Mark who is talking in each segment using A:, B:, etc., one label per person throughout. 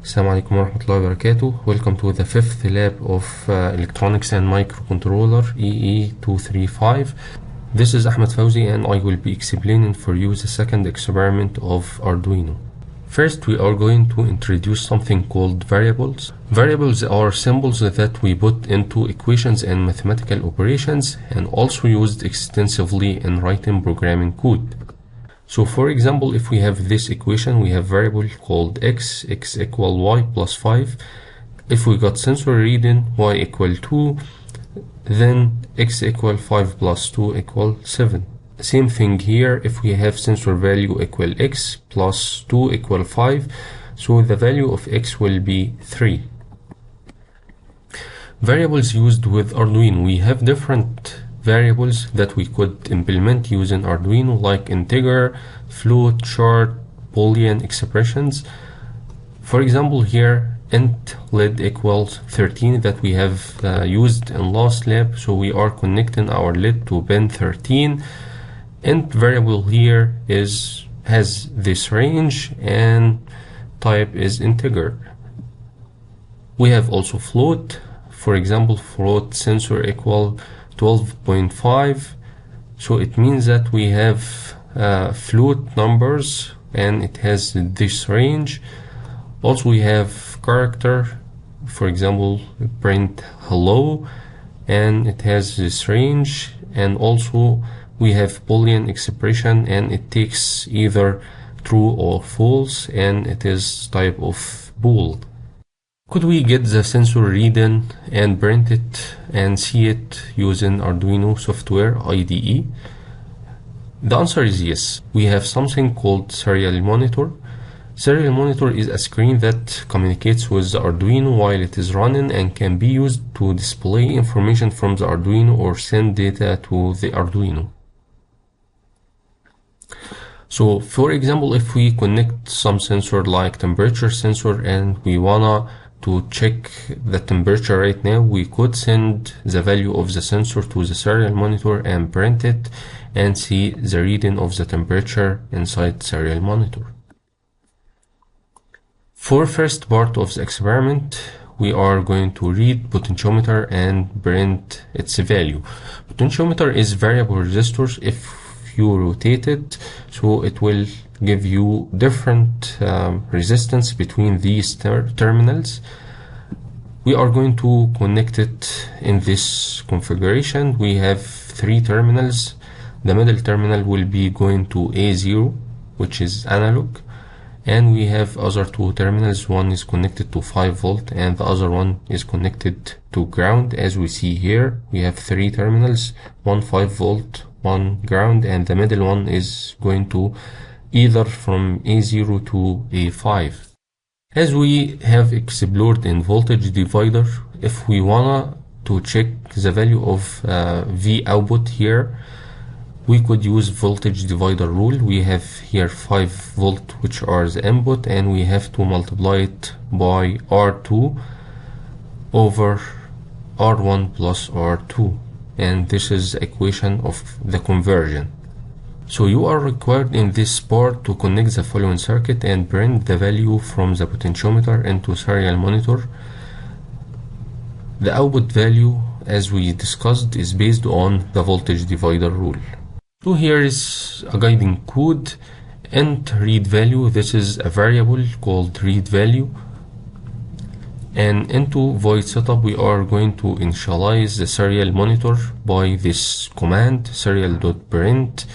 A: Assalamu alaikum warahmatullahi wabarakatuh. Welcome to the fifth lab of Electronics and Microcontroller EE235. This is Ahmed Fawzi and I will be explaining for you the second experiment of Arduino. First, we are going to introduce something called variables. Variables are symbols that we put into equations and mathematical operations and also used extensively in writing programming code. So for example, if we have this equation, we have variable called x equal y plus 5. If we got sensor reading y equal 2, then x equal 5 plus 2 equal 7. Same thing here, if we have sensor value equal x plus 2 equal 5, so the value of x will be 3. Variables used with Arduino. We have different variables that we could implement using Arduino, like integer, float, chart, Boolean expressions. For example, here int led equals 13 that we have used in last lab, so we are connecting our led to pin 13. Int variable here has this range and type is integer. We have also float. For example, float sensor equal 12.5, so it means that we have float numbers and it has this range. Also we have character, for example print hello, and it has this range. And also we have Boolean expression and it takes either true or false and it is type of bool. Could we get the sensor reading and print it and see it using Arduino software IDE? The answer is yes. We have something called serial monitor. Serial monitor is a screen that communicates with the Arduino while it is running and can be used to display information from the Arduino or send data to the Arduino. So for example, if we connect some sensor like temperature sensor and we wanna to check the temperature right now, we could send the value of the sensor to the serial monitor and print it and see the reading of the temperature inside serial monitor. For first part of the experiment, we are going to read potentiometer and print its value. Potentiometer is variable resistors. If you rotate it, so it will give you different resistance between these terminals. We are going to connect it in this configuration. We have 3 terminals. The middle terminal will be going to A0, which is analog, and we have other 2 terminals. One is connected to 5 volt and the other one is connected to ground. As we see here, we have 3 terminals, one 5 volt, one ground, and the middle one is going to either from A0 to A5. As we have explored in voltage divider, if we wanna to check the value of V output here, we could use voltage divider rule. We have here 5 volt, which are the input, and we have to multiply it by R2 over R1 plus R2, and this is the equation of the conversion. So you are required in this part to connect the following circuit and print the value from the potentiometer into serial monitor. The output value, as we discussed, is based on the voltage divider rule. So here is a guiding code. Int read value. This is a variable called read value. And into void setup, we are going to initialize the serial monitor by this command serial.print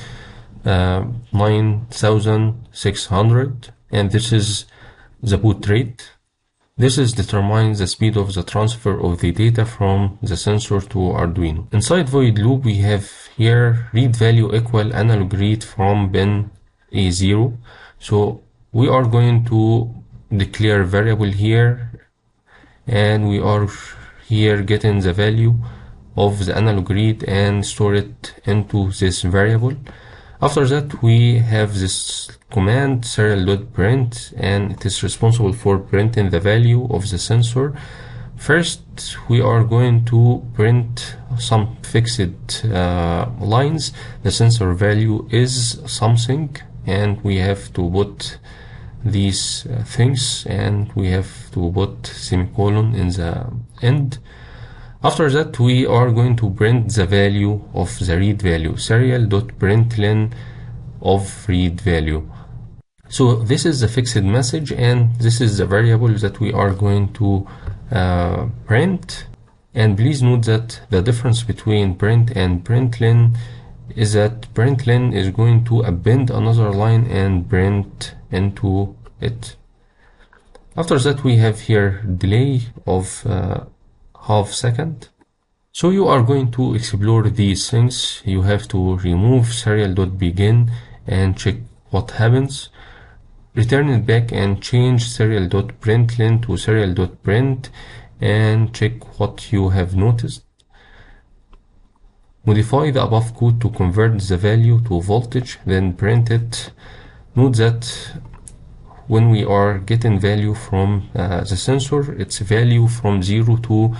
A: 9600, and this is the boot rate. This is determines the speed of the transfer of the data from the sensor to Arduino. Inside void loop, we have here read value equal analog read from pin A0. So we are going to declare variable here, and we are here getting the value of the analog read and store it into this variable. After that, we have this command serial.print, and it is responsible for printing the value of the sensor. First, we are going to print some fixed lines. The sensor value is something, and we have to put these things, and we have to put semicolon in the end. After that, we are going to print the value of the read value, serial.println of read value. So this is the fixed message, and this is the variable that we are going to print. And please note that the difference between print and println is that println is going to append another line and print into it. After that, we have here delay of half second. So you are going to explore these things. You have to remove serial.begin and check what happens. Return it back and change serial.println to serial.print and check what you have noticed. Modify the above code to convert the value to voltage, then print it. Note that when we are getting value from the sensor, it's value from 0 to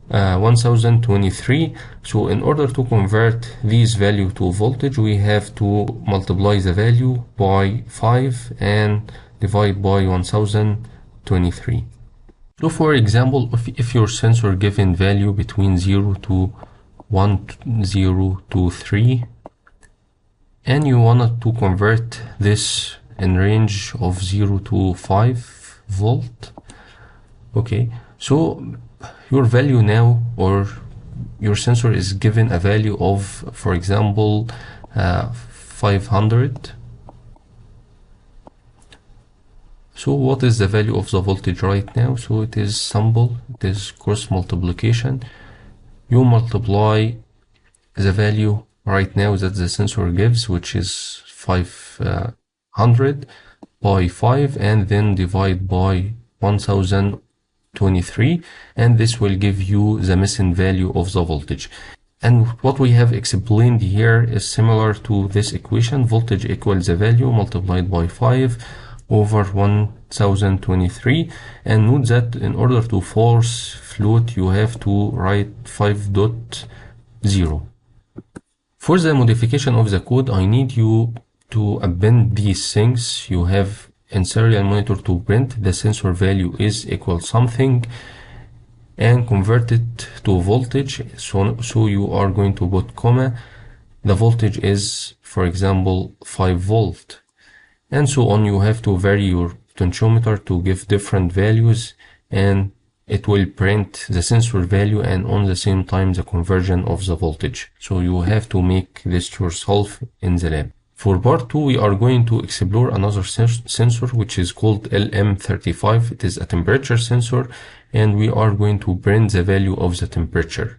A: 1023. So in order to convert this value to voltage, we have to multiply the value by 5 and divide by 1023. So for example, if your sensor given value between 0 to 1023 and you wanted to convert this in range of 0 to 5 volt, okay, so your value now, or your sensor is given a value of, for example, 500. So what is the value of the voltage right now? So it is simple, it is cross multiplication. You multiply the value right now that the sensor gives, which is 500, by 5, and then divide by 1023, and this will give you the missing value of the voltage. And what we have explained here is similar to this equation. Voltage equals the value multiplied by 5 over 1023, and note that in order to force float you have to write 5.0. For the modification of the code, I need you to append these things. You have in serial monitor to print the sensor value is equal something and convert it to voltage. So you are going to put comma. The voltage is, for example, 5 volt. And so on. You have to vary your potentiometer to give different values, and it will print the sensor value and on the same time the conversion of the voltage. So you have to make this yourself in the lab. For part 2, we are going to explore another sensor which is called LM35. It is a temperature sensor, and we are going to print the value of the temperature.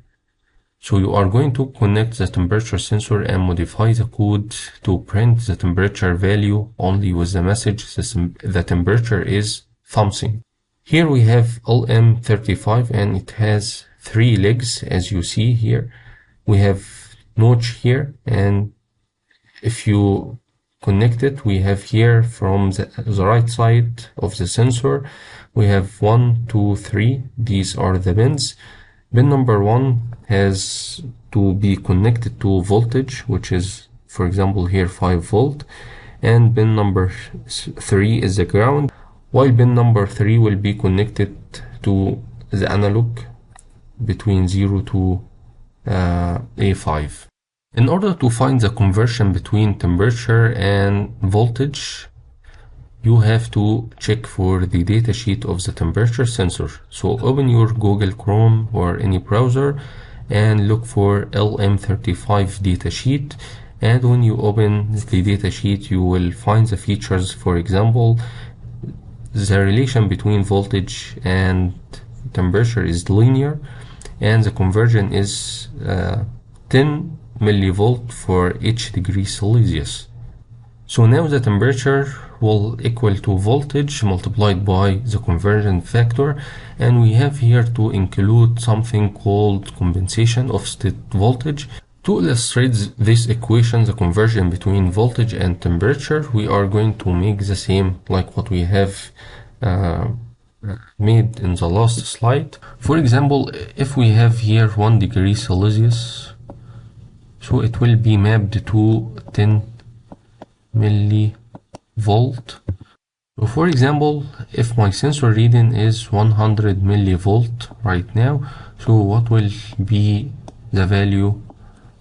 A: So you are going to connect the temperature sensor and modify the code to print the temperature value only with the message the temperature is something. Here we have LM35, and it has 3 legs, as you see here. We have notch here, and if you connect it, we have here from the right side of the sensor, we have 1, 2, 3. These are the pins. Pin number 1 has to be connected to voltage, which is, for example, here 5 volt, and pin number 3 is the ground, while pin number 3 will be connected to the analog between 0 to A5. In order to find the conversion between temperature and voltage, you have to check for the datasheet of the temperature sensor. So open your Google Chrome or any browser and look for LM35 datasheet, and when you open the datasheet you will find the features. For example, the relation between voltage and temperature is linear, and the conversion is 10 millivolt for each degree Celsius. So now the temperature will equal to voltage multiplied by the conversion factor, and we have here to include something called compensation of state voltage. To illustrate this equation, the conversion between voltage and temperature, we are going to make the same like what we have made in the last slide. For example, if we have here 1 degree Celsius, so it will be mapped to 10 millivolt. So for example, if my sensor reading is 100 millivolt right now, so what will be the value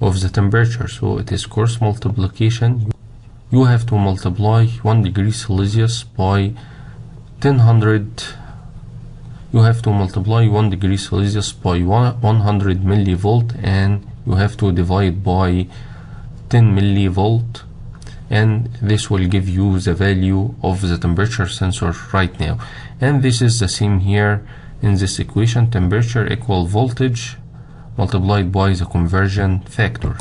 A: of the temperature? So it is coarse multiplication. You have to multiply 1 degree Celsius by 1000. You have to multiply 1 degree Celsius by 100 millivolt, and you have to divide by 10 millivolt, and this will give you the value of the temperature sensor right now. And this is the same here in this equation: temperature equal voltage multiplied by the conversion factor.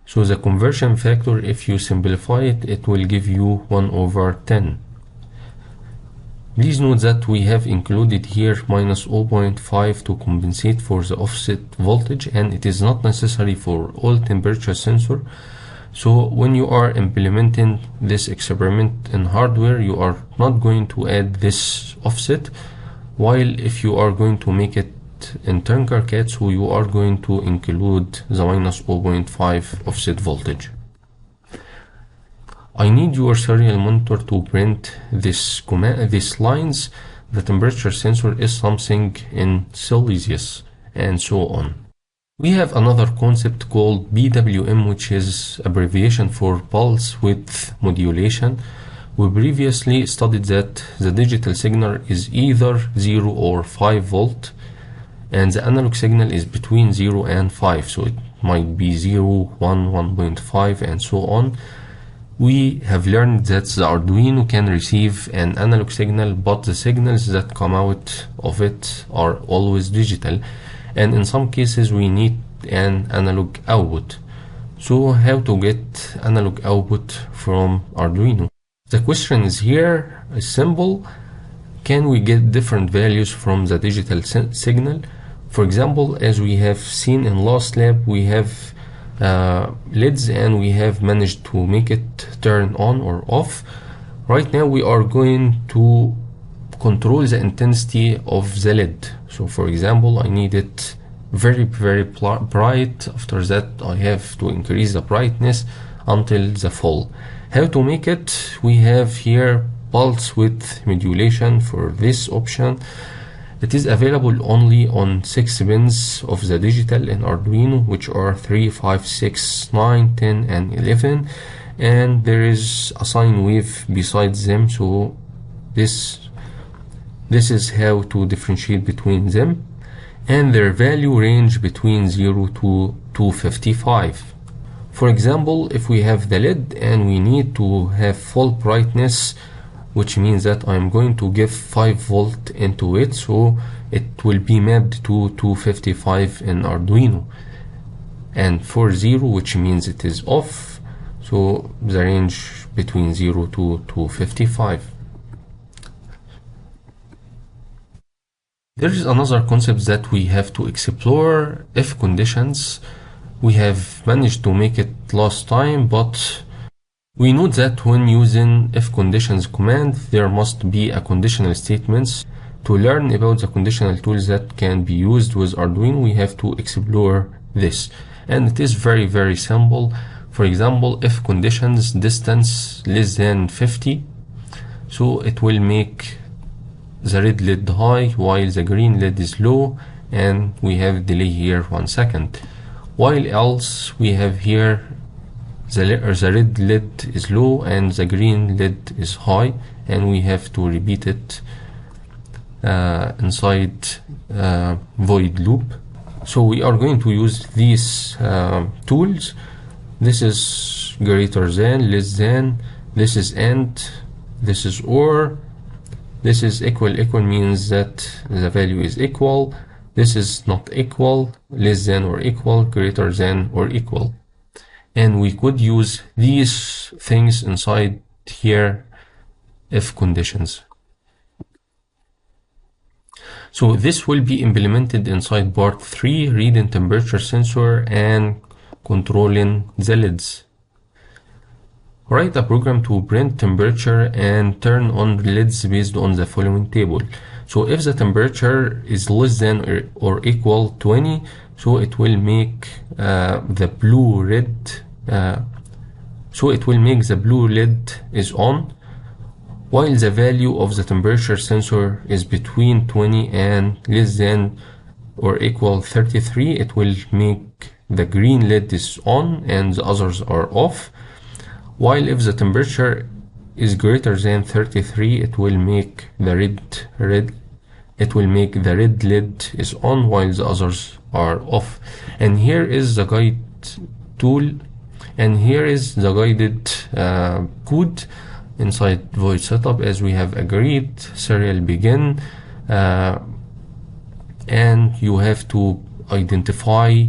A: So the conversion factor, if you simplify it, it will give you 1 over 10. Please note that we have included here minus 0.5 to compensate for the offset voltage, and it is not necessary for all temperature sensor. So when you are implementing this experiment in hardware, you are not going to add this offset, while if you are going to make it in Tinkercad, so you are going to include the minus 0.5 offset voltage. I need your serial monitor to print this command, these lines. The temperature sensor is something in Celsius, and so on. We have another concept called PWM, which is abbreviation for pulse width modulation. We previously studied that the digital signal is either 0 or 5 volt, and the analog signal is between 0 and 5, so it might be 0, 1, 1.5, and so on. We have learned that the Arduino can receive an analog signal, but the signals that come out of it are always digital, and in some cases we need an analog output. So how to get analog output from Arduino? The question is here is simple. Can we get different values from the digital signal? For example, as we have seen in last lab, we have LEDs, and we have managed to make it turn on or off. Right now we are going to control the intensity of the LED. So for example, I need it very bright. After that I have to increase the brightness until the full. How to make it? We have here pulse width modulation for this option. It is available only on 6 pins of the digital in Arduino, which are 3, 5, 6, 9, 10, and 11, and there is a sine wave besides them, so this is how to differentiate between them, and their value range between 0 to 255. For example, if we have the LED and we need to have full brightness, which means that I'm going to give 5 volt into it, so it will be mapped to 255 in Arduino. And for 0, which means it is off, so the range between 0 to 255. There is another concept that we have to explore: if conditions. We have managed to make it last time, but we note that when using if conditions command, there must be a conditional statements. To learn about the conditional tools that can be used with Arduino, we have to explore this, and it is very simple. For example, if conditions distance less than 50, so it will make the red LED high while the green LED is low, and we have delay here 1 second. While else we have here the red LED is low and the green LED is high, and we have to repeat it inside void loop. So we are going to use these tools. This is greater than, less than, this is and, this is or, this is equal. Equal means that the value is equal. This is not equal, less than or equal, greater than or equal. And we could use these things inside here if conditions. So this will be implemented inside part 3, reading temperature sensor and controlling the LEDs. Write a program to print temperature and turn on LEDs based on the following table. So if the temperature is less than or equal 20, so it will make the blue LED LED is on, while the value of the temperature sensor is between 20 and less than or equal 33, it will make the green LED is on and the others are off. While if the temperature is greater than 33, it will make the red LED is on while the others are off. And here is the guide tool, and here is the guided code inside void setup as we have agreed. Serial begin, and you have to identify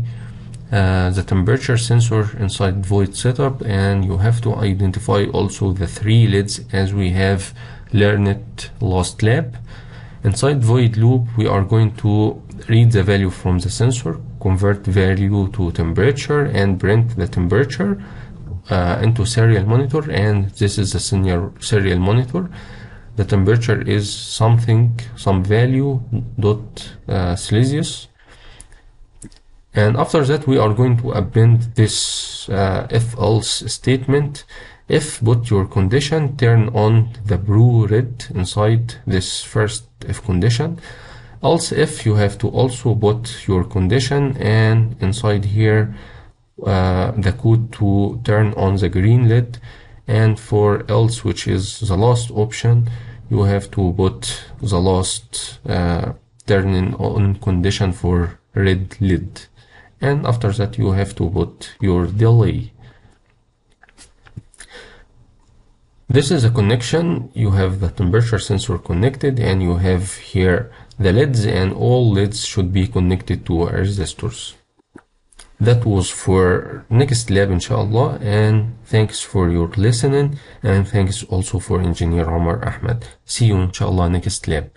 A: the temperature sensor inside void setup, and you have to identify also the 3 LEDs as we have learned last lab. Inside void loop, we are going to read the value from the sensor, convert value to temperature, and print the temperature into serial monitor. And this is the serial monitor. The temperature is some value dot Celsius. And after that, we are going to append this if else statement. If put your condition, turn on the blue red inside this first if condition. Else if, you have to also put your condition, and inside here the code to turn on the green LED. And for else, which is the last option, you have to put the last turning on condition for red LED. And after that, you have to put your delay. This is a connection. You have the temperature sensor connected, and you have here the LEDs, and all LEDs should be connected to resistors. That was for next lab, inshallah, and thanks for your listening, and thanks also for Engineer Omar Ahmed. See you inshallah next lab.